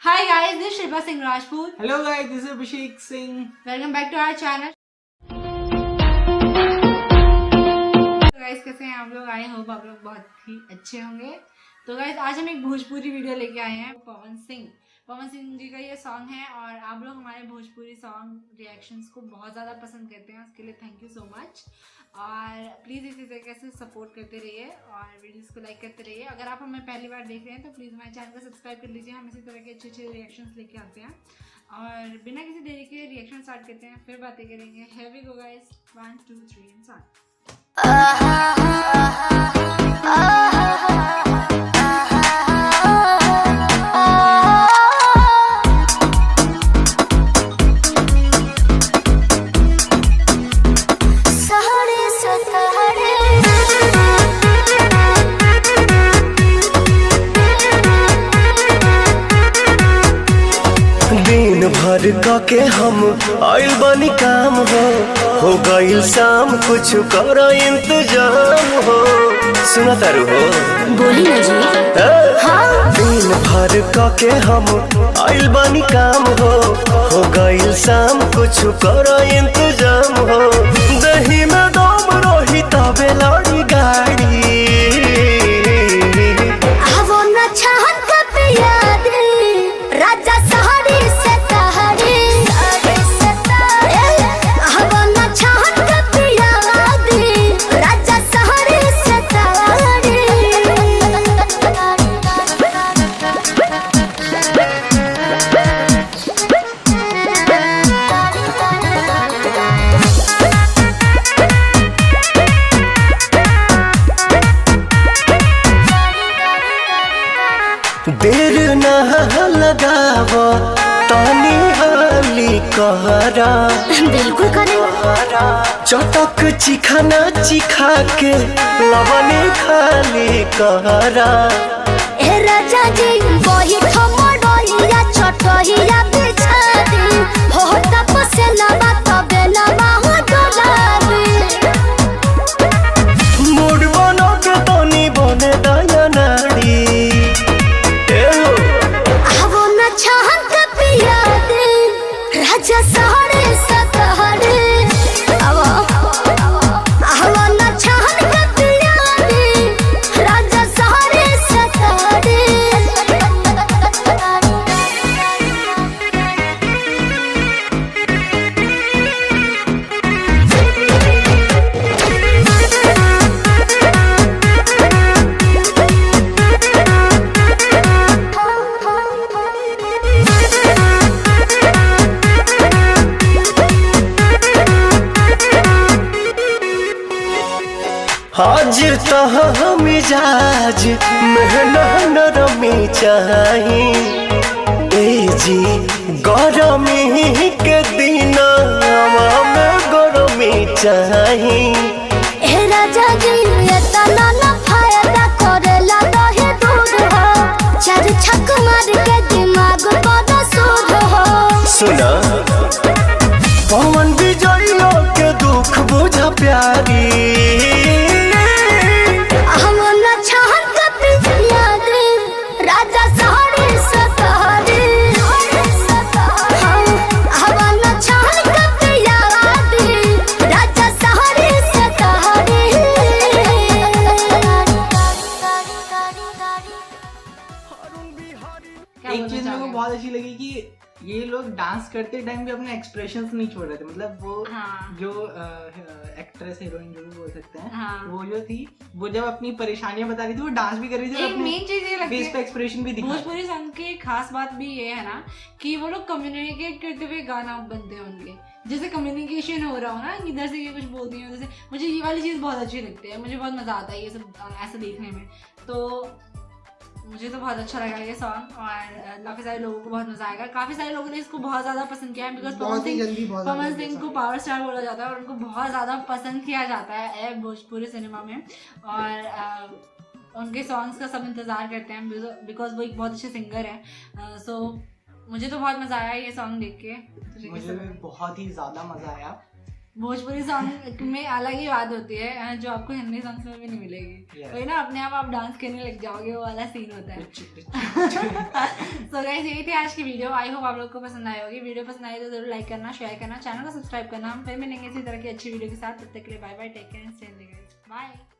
Hi guys, this is Shilpa Singh Rajput. Hello guys, this is Abhishek Singh. Welcome back to our channel. तो guys कैसे हैं आप लोग? I hope आप लोग बहुत ही अच्छे होंगे। तो guys आज हम एक भोजपुरी वीडियो लेके आए हैं। पवन सिंह जी का ये सॉन्ग है और आप लोग हमारे भोजपुरी सॉन्ग रिएक्शंस को बहुत ज़्यादा पसंद करते हैं, उसके लिए थैंक यू सो मच। और प्लीज़ इसी तरीके से सपोर्ट करते रहिए और वीडियोस को लाइक करते रहिए। अगर आप हमें पहली बार देख रहे हैं तो प्लीज़ हमारे चैनल को सब्सक्राइब कर लीजिए, हम इसी तरह के अच्छे अच्छे रिएक्शंस लेके आते हैं। और बिना किसी देरी के रिएक्शन स्टार्ट करते हैं, फिर बातें करेंगे। Here we go guys, 1 2 3 and start. दिन भर के हम आइल बानी काम हो गइल शाम, कुछ कर इंतजाम हो। सुना तारू हो, बोली ना जी। हाँ। दिन भर के हम आइल बानी काम हो गइल शाम, कुछ कर इंतजाम हो। दही में दम रही तबे लड़ी गाड़ी, वो न चाहत कब याद राजा सहारे से तहरे, वो न चाहत कब याद राजा सहारे से तहरे। देर ना लगाव तानी हाली कहरा, बिल्कुल करे। चटक चिखाना चिखा के लवने खाली कहरा। ए राजा जी वही ठमडोहिया छोटहिया बिछा दी, हो तप से लबा तबे लबा हो डोलाबी। मूड बनो के तनी बने दया नाड़ी, वो न चाहत पिया दे राजा सहारे सतहरे। वो न चाहत पिया दे राजा सहारे सतहरे। आज तो मिजाज मेहनत नरमी चाही, ए जी गरमी के दिन में गरमी चाही। ए राजा जी एतना न फायदा करेला दहे दूध हो, चार छक मार के दिमाग बड़ा सूद हो। सुना पवन विजयो के दुख बुझा प्यारी, राजा सहारे सतहरे। न चाहत कब याद राजा सहारे सतहरे। एक चीज मेरे को बहुत अच्छी लगी कि ये लोग डांस करते टाइम भी अपने एक्सप्रेशंस नहीं छोड़ रहे थे। मतलब वो जो एक्ट्रेस हीरोइन जो भी बोल सकते हैं, वो जो थी वो जब अपनी परेशानियां बता रही थी वो डांस भी कर रही थी। एक मेन चीज ये लगती है, एक्सप्रेशन भी दिखा। भोजपुरी सॉन्ग की खास बात भी ये है ना कि वो लोग कम्युनिकेट करते हुए गाना बनते हैं उनके, जैसे कम्युनिकेशन हो रहा हो ना, इधर से ये कुछ बोलती है। जैसे मुझे ये वाली चीज़ बहुत अच्छी लगती है, मुझे बहुत मजा आता है ये सब ऐसे देखने में। तो मुझे तो बहुत अच्छा लगा ये सॉन्ग और काफ़ी सारे लोगों को बहुत मजा आएगा। काफ़ी सारे लोगों ने इसको बहुत ज़्यादा पसंद किया है, बिकॉज पवन सिंह को पावर स्टार बोला जाता है और उनको बहुत ज़्यादा पसंद किया जाता है भोजपुरी सिनेमा में। और उनके सॉन्ग्स का सब इंतज़ार करते हैं बिकॉज वो एक बहुत अच्छे सिंगर हैं। सो मुझे तो बहुत मज़ा आया ये सॉन्ग देख के। मुझे भी बहुत ही ज़्यादा मज़ा आया। भोजपुरी सॉन्ग में अलग ही बात होती है जो आपको हिंदी सॉन्ग्स में भी नहीं मिलेगी। वही ना, अपने आप डांस करने लग जाओगे, वो वाला सीन होता है। सो गाइस, यही थी आज की वीडियो। आई होप आप लोग को पसंद आई होगी। वीडियो पसंद आई तो जरूर लाइक करना, शेयर करना, चैनल को सब्सक्राइब करना। हम फिर मिलेंगे इसी तरह की अच्छी वीडियो के साथ। तब तक के लिए bye bye, take care and stay in the guys, by.